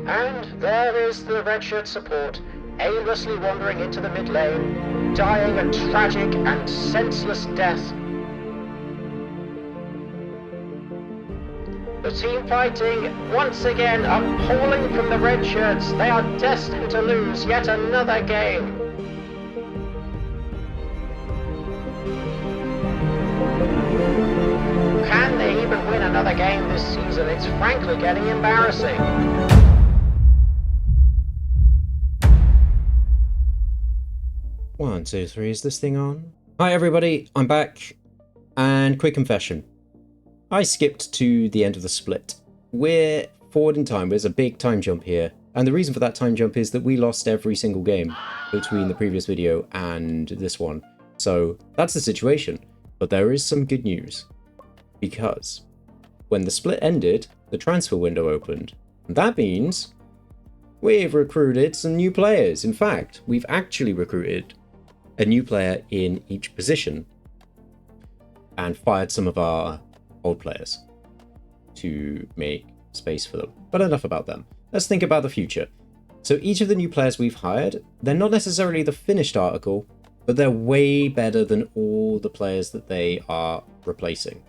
And there is the red shirt support, aimlessly wandering into the mid lane, dying a tragic and senseless death. The team fighting, once again appalling from the red shirts. They are destined to lose yet another game. Can they even win another game this season? It's frankly getting embarrassing. One, two, three, is this thing on? Hi everybody, I'm back, and quick confession. I skipped to the end of the split. We're forward in time, there's a big time jump here, and the reason for that time jump is that we lost every single game between the previous video and this one. So that's the situation, but there is some good news, because when the split ended, the transfer window opened. And that means we've recruited some new players. In fact, we've actually recruited a new player in each position and fired some of our old players to make space for them. But enough about them. Let's think about the future. So each of the new players we've hired, they're not necessarily the finished article, but they're way better than all the players that they are replacing.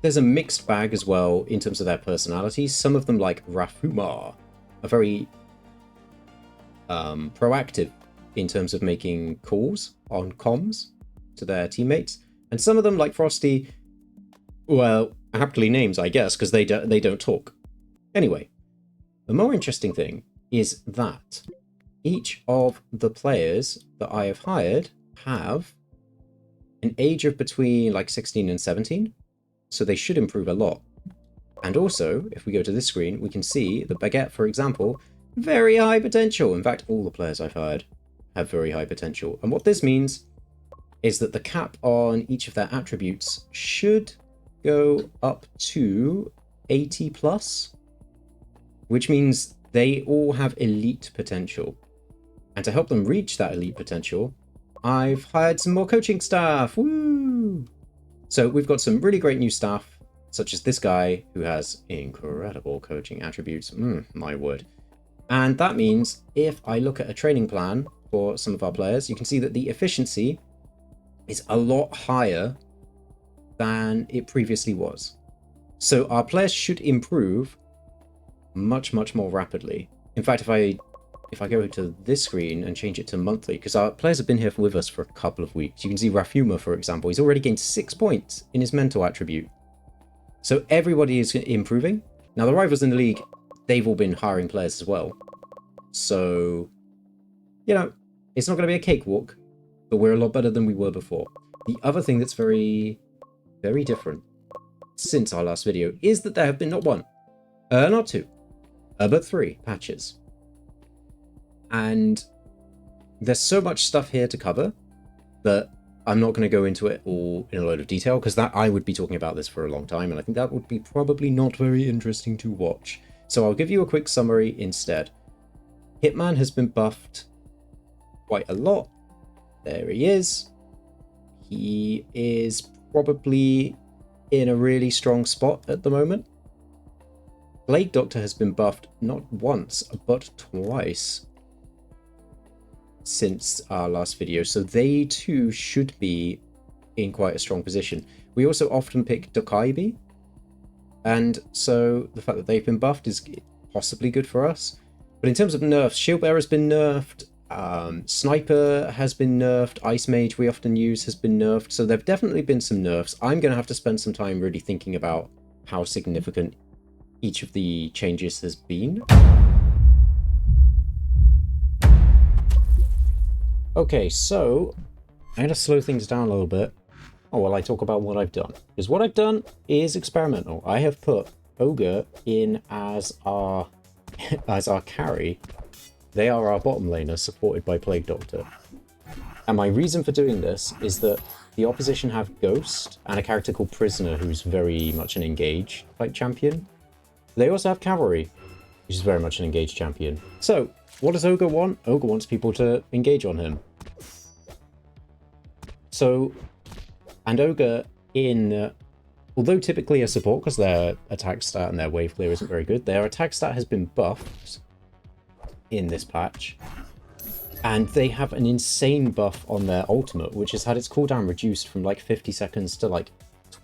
There's a mixed bag as well in terms of their personalities. Some of them, like Rafuma, are very proactive in terms of making calls on comms to their teammates, and some of them, like Frosty, well, aptly named, I guess, because they don't talk. Anyway, the more interesting thing is that each of the players that I have hired have an age of between like 16 and 17, so they should improve a lot. And also, if we go to this screen, we can see that Baguette, for example, very high potential. In fact, all the players I've hired have very high potential. And what this means is that the cap on each of their attributes should go up to 80 plus, which means they all have elite potential. And to help them reach that elite potential, I've hired some more coaching staff. Woo! So we've got some really great new staff, such as this guy who has incredible coaching attributes. My word. And that means if I look at a training plan for some of our players, you can see that the efficiency is a lot higher than it previously was. So our players should improve much more rapidly. In fact, if I go to this screen and change it to monthly, because our players have been here with us for a couple of weeks, you can see Rafuma, for example, he's already gained 6 points in his mental attribute. So everybody is improving. Now the rivals in the league, they've all been hiring players as well. So, you know, it's not going to be a cakewalk, but we're a lot better than we were before. The other thing that's very different since our last video is that there have been not one, not two, but 3 patches. And there's so much stuff here to cover that I'm not going to go into it all in a load of detail, because that I would be talking about this for a long time, and I think that would be probably not very interesting to watch. So I'll give you a quick summary instead. Hitman has been buffed quite a lot. There he is. He is probably in a really strong spot at the moment. Plague Doctor has been buffed not once, but twice since our last video, so they too should be in quite a strong position. We also often pick Dokaibi, and so the fact that they've been buffed is possibly good for us. But in terms of nerfs, Shield Bearer has been nerfed, Sniper has been nerfed, Ice Mage we often use has been nerfed, so there have definitely been some nerfs. I'm going to have to spend some time really thinking about how significant each of the changes has been. Okay, so I'm going to slow things down a little bit while I talk about what I've done. Because what I've done is experimental. I have put Ogre in as our carry. They are our bottom laner, supported by Plague Doctor. And my reason for doing this is that the opposition have Ghost and a character called Prisoner, who's very much an engage type champion. They also have Cavalry, which is very much an engage champion. So, what does Ogre want? Ogre wants people to engage on him. So, and Ogre although typically a support, because their attack stat and their wave clear isn't very good, their attack stat has been buffed in this patch. And they have an insane buff on their ultimate, which has had its cooldown reduced from like 50 seconds to like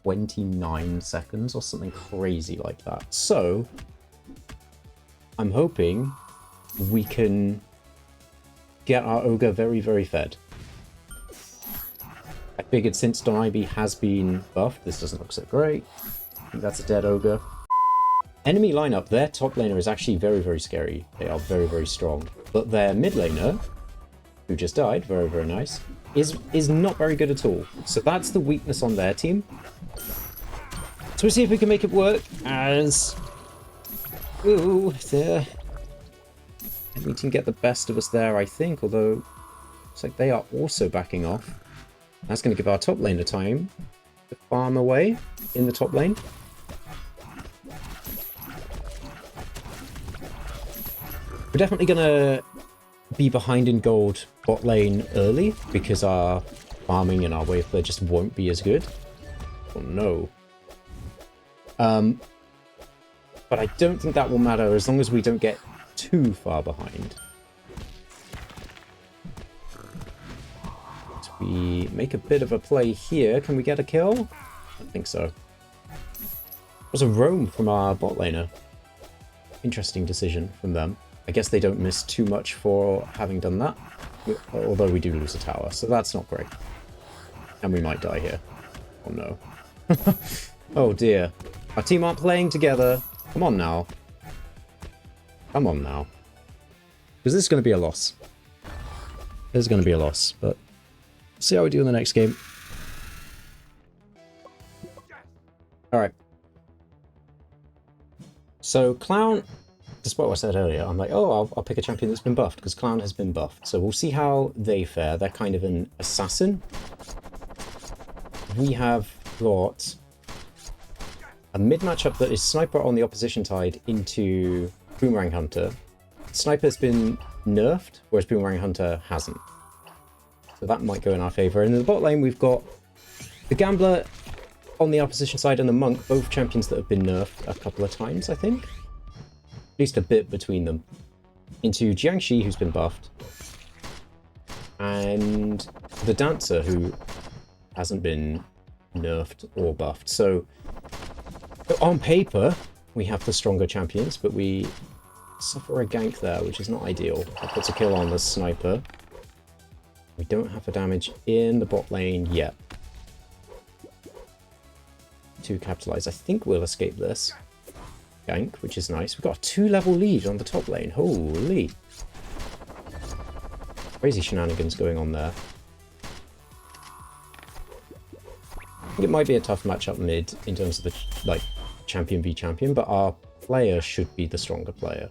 29 seconds or something crazy like that. So I'm hoping we can get our ogre very, very fed. I figured since Don Ivy has been buffed, this doesn't look so great. I think that's a dead ogre. Enemy lineup, their top laner is actually very, very scary. They are very, very strong. But their mid laner, who just died, very, very nice, is not very good at all. So that's the weakness on their team. So we'll see if we can make it work as... Ooh, the enemy team get the best of us there, I think, although looks like they are also backing off. That's going to give our top laner time to farm away in the top lane. We're definitely going to be behind in gold bot lane early because our farming and our wave play just won't be as good. Oh no. But I don't think that will matter as long as we don't get too far behind. So we make a bit of a play here. Can we get a kill? I think so. It was a roam from our bot laner. Interesting decision from them. I guess they don't miss too much for having done that. Although we do lose a tower, so that's not great. And we might die here. Oh no. Oh dear. Our team aren't playing together. Come on now. Come on now. Because this is going to be a loss. This is going to be a loss, but see how we do in the next game. Alright. So, Clown, despite what I said earlier, I'm like, oh, I'll pick a champion that's been buffed, because Clown has been buffed. So we'll see how they fare. They're kind of an assassin. We have got a mid matchup that is Sniper on the opposition side into Boomerang Hunter. Sniper's been nerfed, whereas Boomerang Hunter hasn't. So that might go in our favour. And in the bot lane, we've got the Gambler on the opposition side and the Monk, both champions that have been nerfed a couple of times, I think. At least a bit between them. Into Jiangxi, who's been buffed. And the Dancer, who hasn't been nerfed or buffed. So on paper, we have the stronger champions, but we suffer a gank there, which is not ideal. That puts a kill on the Sniper. We don't have the damage in the bot lane yet to capitalize. I think we'll escape this gank, which is nice. We've got a 2-level lead on the top lane. Holy. Crazy shenanigans going on there. I think it might be a tough matchup mid in terms of the, like, champion v champion, but our player should be the stronger player.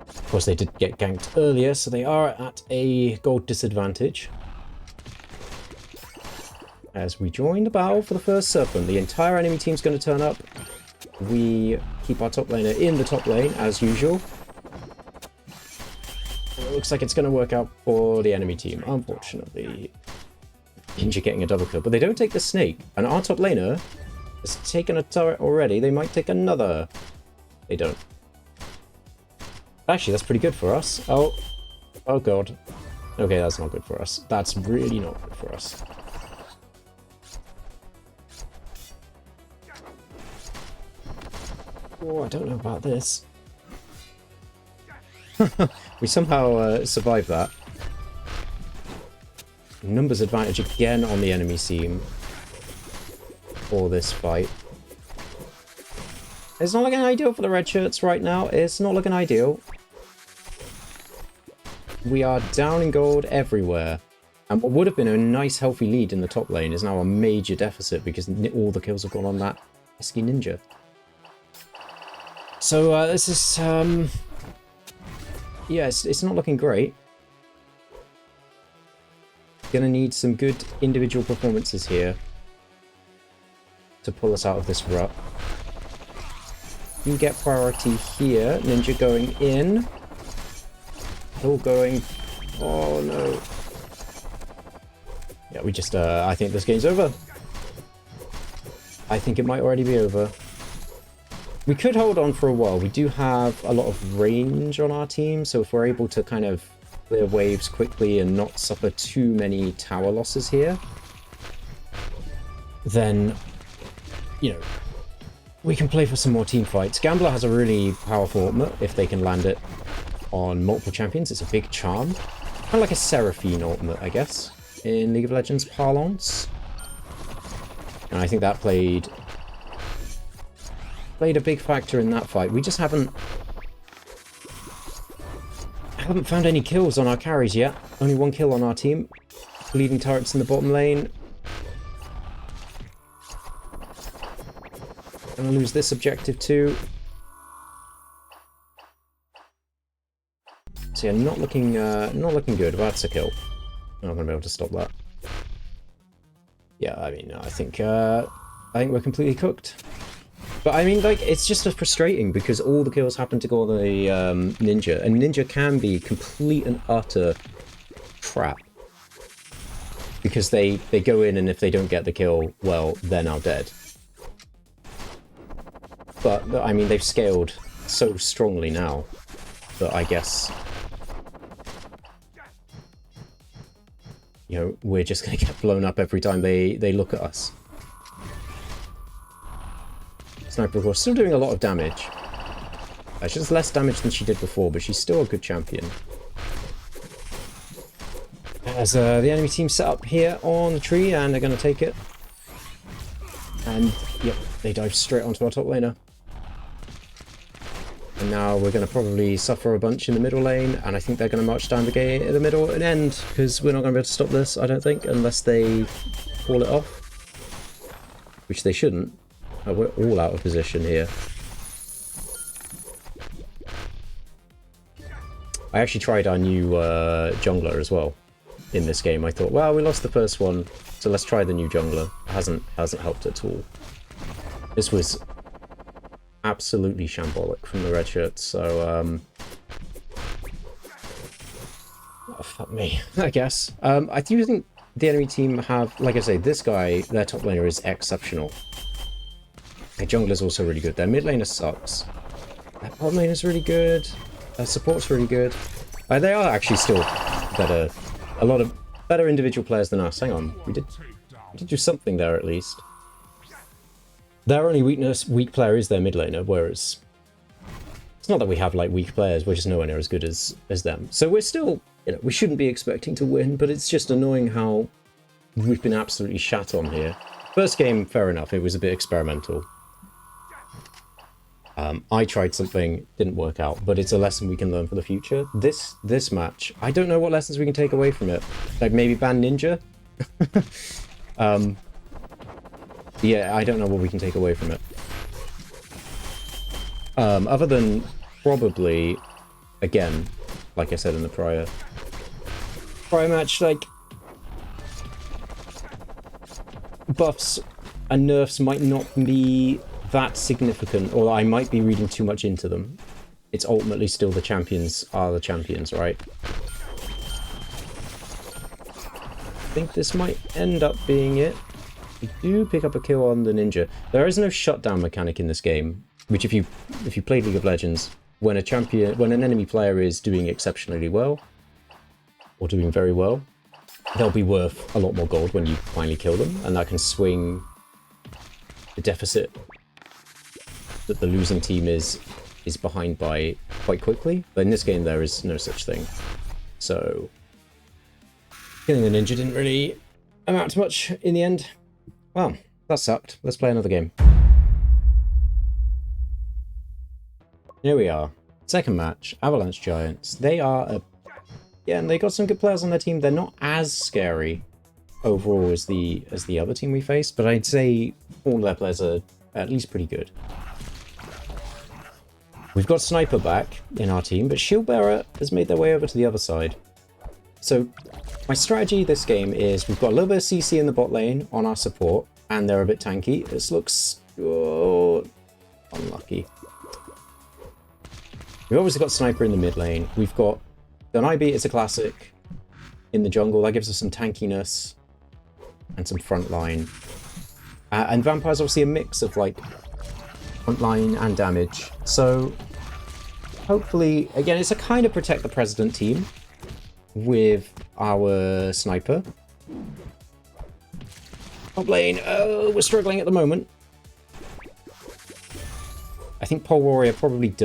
Of course, they did get ganked earlier, so they are at a gold disadvantage. As we join the battle for the first Serpent, the entire enemy team's going to turn up. We keep our top laner in the top lane, as usual. It looks like it's going to work out for the enemy team, unfortunately. Ninja getting a double kill, but they don't take the snake. And our top laner has taken a turret already. They might take another. They don't. Actually, that's pretty good for us. Oh. Oh, God. Okay, that's not good for us. That's really not good for us. Oh, I don't know about this. We somehow survived that. Numbers advantage again on the enemy team for this fight. It's not looking ideal for the red shirts right now. It's not looking ideal. We are down in gold everywhere. And what would have been a nice healthy lead in the top lane is now a major deficit because all the kills have gone on that pesky ninja. So this is, yeah, it's not looking great. Gonna need some good individual performances here to pull us out of this rut. You can get priority here. Ninja going in. All going. Oh no. Yeah, we just, I think this game's over. I think it might already be over. We could hold on for a while. We do have a lot of range on our team, so if we're able to kind of clear waves quickly and not suffer too many tower losses here, then, you know, we can play for some more team fights. Gambler has a really powerful ultimate if they can land it on multiple champions. It's a big charm. Kind of like a Seraphine ultimate, I guess, in League of Legends parlance. And I think that played a big factor in that fight. We just haven't found any kills on our carries yet. Only one kill on our team. Leading turrets in the bottom lane. Gonna lose this objective too. So yeah, not looking good. Well, that's a kill. I'm not gonna be able to stop that. Yeah, I mean, I think we're completely cooked. But I mean, like, it's just frustrating because all the kills happen to go on the Ninja, and Ninja can be complete and utter crap. Because they go in, and if they don't get the kill, well, they're now dead. But, I mean, they've scaled so strongly now that I guess, you know, we're just going to get blown up every time they look at us. Sniper, of course, still doing a lot of damage. She does less damage than she did before, but she's still a good champion. As the enemy team set up here on the tree, and they're going to take it. And, yep, they dive straight onto our top laner. And now we're going to probably suffer a bunch in the middle lane, and I think they're going to march down the gate in the middle and end, because we're not going to be able to stop this, I don't think, unless they call it off. Which they shouldn't. Oh, we're all out of position here. I actually tried our new jungler as well in this game. I thought, well, we lost the first one, so let's try the new jungler. It hasn't helped at all. This was absolutely shambolic from the red shirts, so oh, fuck me, I guess. I do think the enemy team have, like I say, this guy, their top laner is exceptional. Their jungler's also really good. Their mid laner sucks. Their bottom lane is really good. Their support's really good. They are actually still better, a lot of better individual players than us. Hang on, we did do something there at least. Their only weak player is their mid laner, whereas it's not that we have like weak players, we're just nowhere near as good as them. So we're still, you know, we shouldn't be expecting to win, but it's just annoying how we've been absolutely shat on here. First game, fair enough, it was a bit experimental. I tried something, didn't work out, but it's a lesson we can learn for the future. This match, I don't know what lessons we can take away from it. Like maybe ban Ninja? Yeah, I don't know what we can take away from it. Other than probably, again, like I said in the prior match, like, buffs and nerfs might not be that significant, or I might be reading too much into them. It's ultimately still the champions are the champions, right? I think this might end up being it. We do pick up a kill on the Ninja. There is no shutdown mechanic in this game, which if you played League of Legends, when an enemy player is doing exceptionally well, or doing very well, they'll be worth a lot more gold when you finally kill them, and that can swing the deficit that the losing team is behind by quite quickly. But in this game there is no such thing. So killing the Ninja didn't really amount to much in the end. Well, that sucked. Let's play another game. Here we are. Second match, Avalanche Giants. They are yeah, and they got some good players on their team. They're not as scary overall as the other team we faced, but I'd say all their players are at least pretty good. We've got Sniper back in our team, but Shieldbearer has made their way over to the other side. So my strategy this game is we've got a little bit of CC in the bot lane on our support, and they're a bit tanky. This looks unlucky. We've obviously got Sniper in the mid lane. We've got an IB, it's a classic, in the jungle. That gives us some tankiness and some front line. And Vampire's obviously a mix of like front line and damage. So hopefully, again, it's a kind of protect the president team with our sniper. Top lane, oh, we're struggling at the moment. I think Pole Warrior probably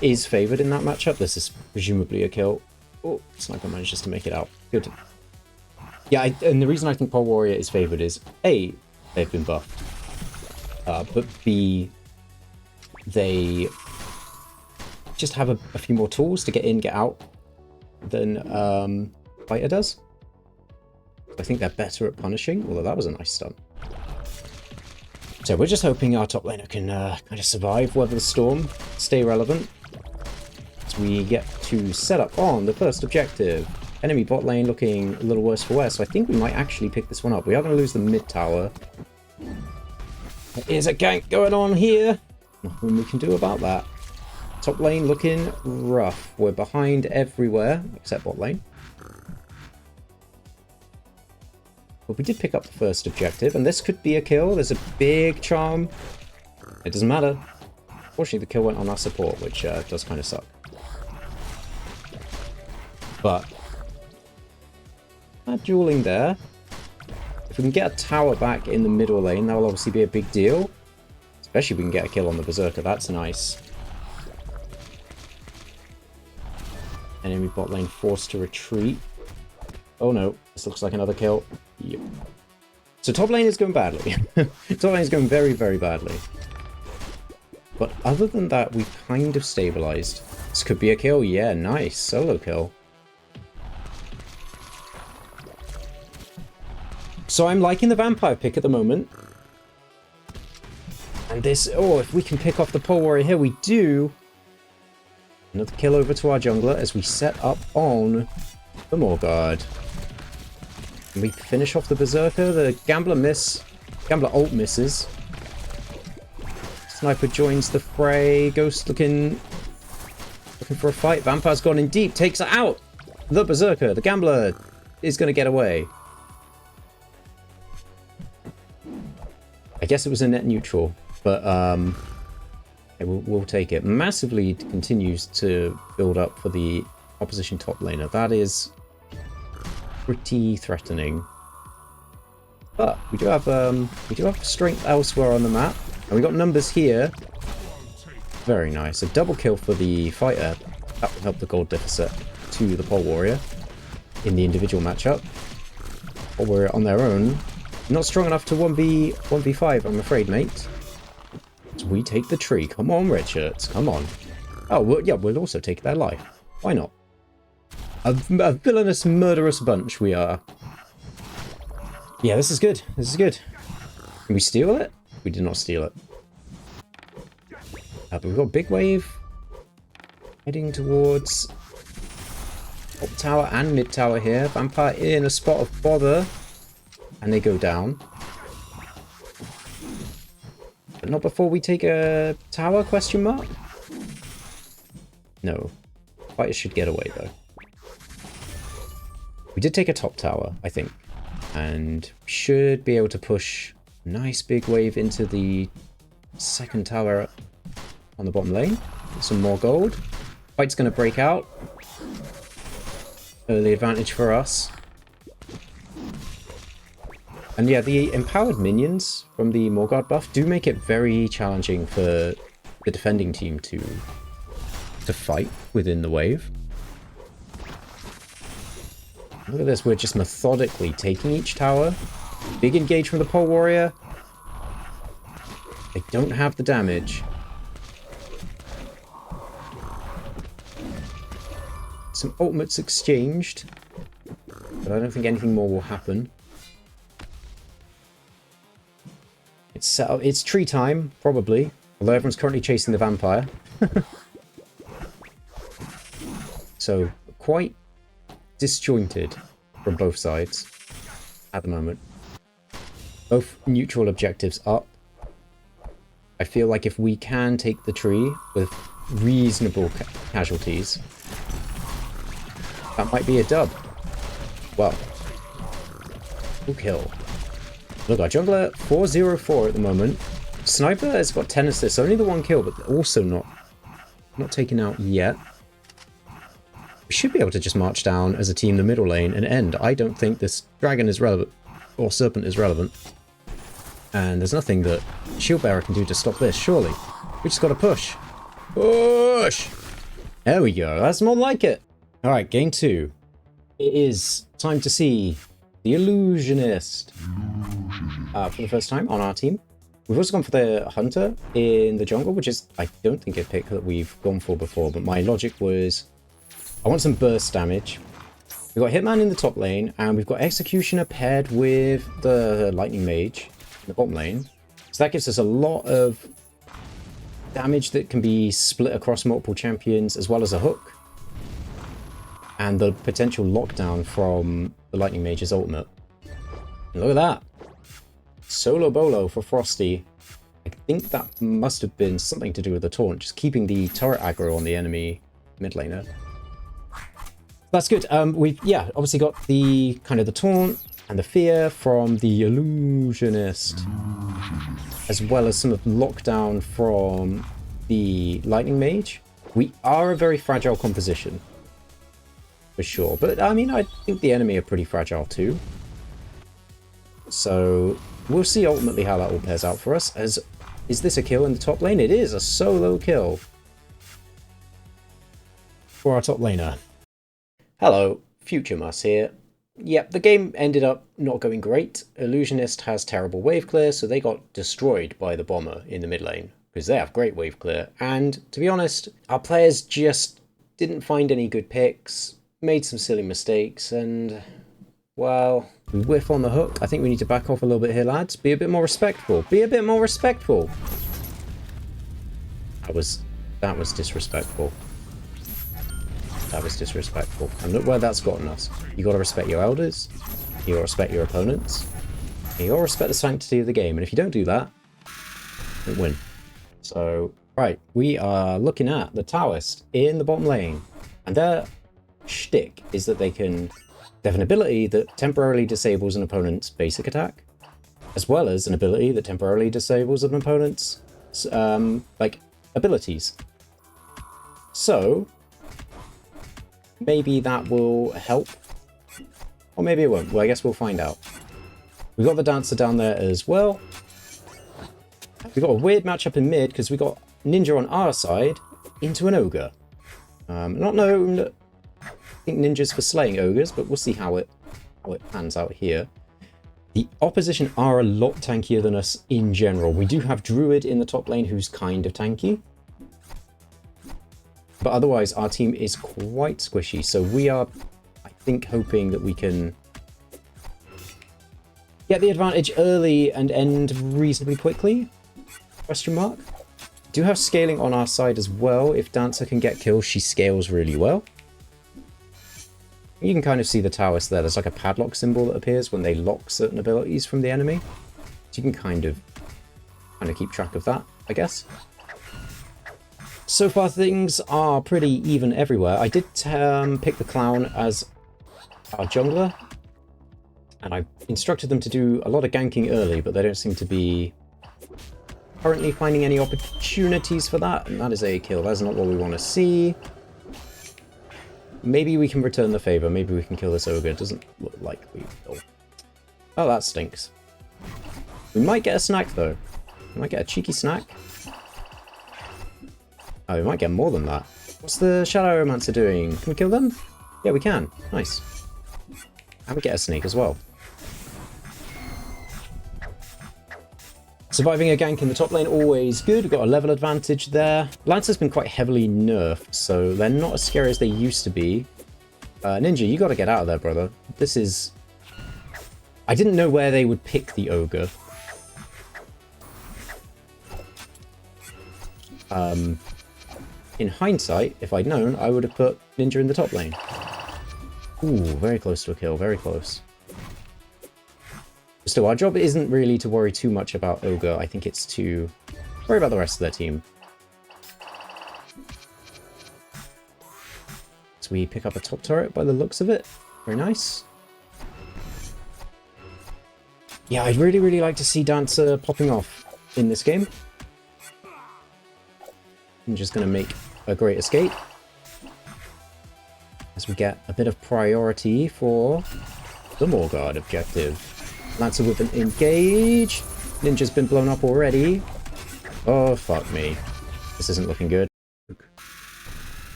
is favored in that matchup. This is presumably a kill. Oh, sniper manages to make it out. Good. Yeah, and the reason I think Pole Warrior is favored is A, they've been buffed. But B, they just have a few more tools to get in, get out than Fighter does. I think they're better at punishing, although that was a nice stun. So we're just hoping our top laner can kind of survive, weather the storm, stay relevant. As we get to set up on the first objective. Enemy bot lane looking a little worse for wear, so I think we might actually pick this one up. We are going to lose the mid tower. There is a gank going on here. Nothing we can do about that. Top lane looking rough. We're behind everywhere, except bot lane. But we did pick up the first objective, and this could be a kill. There's a big charm. It doesn't matter. Fortunately, the kill went on our support, which does kind of suck. But not dueling there. If we can get a tower back in the middle lane, that will obviously be a big deal. Especially if we can get a kill on the Berserker. That's nice. Enemy bot lane forced to retreat. Oh no, this looks like another kill. Yep. So top lane is going badly. Top lane is going very, very badly. But other than that, we've kind of stabilized. This could be a kill. Yeah, nice. Solo kill. So I'm liking the vampire pick at the moment. And this, oh, if we can pick off the Pole Warrior here, we do. Another kill over to our jungler as we set up on the Morgard. And we finish off the Berserker. The Gambler ult misses. Sniper joins the fray. Ghost looking for a fight. Vampire's gone in deep, takes her out. The Berserker, the Gambler, is going to get away. I guess it was a net neutral, but we'll take it. Massively continues to build up for the opposition top laner. That is pretty threatening. But we do have strength elsewhere on the map, and we got numbers here. Very nice. A double kill for the fighter. That will help the gold deficit to the Pole Warrior in the individual matchup. Pole Warrior on their own. Not strong enough to 1v5, I'm afraid, mate. So we take the tree. Come on, red shirts. Come on. Oh, well, yeah, we'll also take their life. Why not? A villainous, murderous bunch we are. Yeah, this is good. This is good. Can we steal it? We did not steal it. But we've got big wave. Heading towards top tower and mid tower here. Vampire in a spot of bother. And they go down. But not before we take a tower, question mark? No. Fighters should get away, though. We did take a top tower, I think. And should be able to push a nice big wave into the second tower on the bottom lane. Some more gold. Fight's going to break out. Early advantage for us. And yeah, the empowered minions from the Morgard buff do make it very challenging for the defending team to fight within the wave. Look at this, we're just methodically taking each tower. Big engage from the Pole Warrior. They don't have the damage. Some ultimates exchanged, but I don't think anything more will happen. It's tree time, probably. Although everyone's currently chasing the vampire. So, quite disjointed from both sides at the moment. Both neutral objectives up. I feel like if we can take the tree with reasonable casualties, that might be a dub. Well, full kill. Look, our jungler 404 at the moment. Sniper has got 10 assists, only the 1 kill, but also not taken out yet. We should be able to just march down as a team the middle lane and end. I don't think this dragon is relevant, or serpent is relevant. And there's nothing that Shield Bearer can do to stop this, surely. We just gotta push. Push! There we go, that's more like it. Alright, game 2. It is time to see the Illusionist for the first time on our team. We've also gone for the Hunter in the jungle, which is, I don't think, a pick that we've gone for before, but my logic was, I want some burst damage. We've got Hitman in the top lane, and we've got Executioner paired with the Lightning Mage in the bottom lane. So that gives us a lot of damage that can be split across multiple champions, as well as a hook. And the potential lockdown from the Lightning Mage's ultimate. And look at that. Solo Bolo for Frosty. I think that must have been something to do with the taunt, just keeping the turret aggro on the enemy mid laner. That's good. We've obviously got the kind of the taunt and the fear from the Illusionist, as well as some of the lockdown from the Lightning Mage. We are a very fragile composition, for sure. But I mean, I think the enemy are pretty fragile too. So we'll see ultimately how that all pairs out for us. Is this a kill in the top lane? It is a solo kill for our top laner. Hello, Future Mus here. Yep, the game ended up not going great. Illusionist has terrible wave clear, so they got destroyed by the Bomber in the mid lane, because they have great wave clear. And to be honest, our players just didn't find any good picks, made some silly mistakes, and, well, we whiff on the hook. I think we need to back off a little bit here, lads. Be a bit more respectful. Be a bit more respectful. That was disrespectful. That was disrespectful. And look where that's gotten us. You gotta respect your elders, you gotta respect your opponents, and you gotta respect the sanctity of the game. And if you don't do that, you win. So, right, we are looking at the Taoist in the bottom lane. And their shtick is that they have an ability that temporarily disables an opponent's basic attack, as well as an ability that temporarily disables an opponent's abilities. So maybe that will help, or maybe it won't. Well, I guess we'll find out. We've got the Dancer down there as well. We've got a weird matchup in mid because we got Ninja on our side into an Ogre. Not known, I think Ninja's for slaying ogres, but we'll see how it pans out here. The opposition are a lot tankier than us in general. We do have Druid in the top lane who's kind of tanky. But otherwise, our team is quite squishy. So we are, I think, hoping that we can get the advantage early and end reasonably quickly? Question mark. Do have scaling on our side as well. If Dancer can get kills, she scales really well. You can kind of see the Taoist there. There's like a padlock symbol that appears when they lock certain abilities from the enemy. So you can kind of keep track of that, I guess. So far, things are pretty even everywhere. I did pick the Clown as our jungler, and I instructed them to do a lot of ganking early, but they don't seem to be currently finding any opportunities for that, and that is a kill. That's not what we want to see. Maybe we can return the favor. Maybe we can kill this ogre. It doesn't look like we will. Oh, that stinks. We might get a snack, though. We might get a cheeky snack. Oh, we might get more than that. What's the Shadowmancer doing? Can we kill them? Yeah, we can. Nice. And we get a snake as well. Surviving a gank in the top lane, always good. We've got a level advantage there. Lancer's been quite heavily nerfed, so they're not as scary as they used to be. Ninja, you gotta get out of there, brother. This is... I didn't know where they would pick the ogre. In hindsight, if I'd known, I would have put Ninja in the top lane. Ooh, very close to a kill, very close. Still, our job isn't really to worry too much about Ogre. I think it's to worry about the rest of their team. So we pick up a top turret by the looks of it. Very nice. Yeah, I'd really like to see Dancer popping off in this game. I'm just going to make a great escape. As we get a bit of priority for the Morguard objective. Lancer Weapon engage. Ninja's been blown up already. Oh, fuck me. This isn't looking good.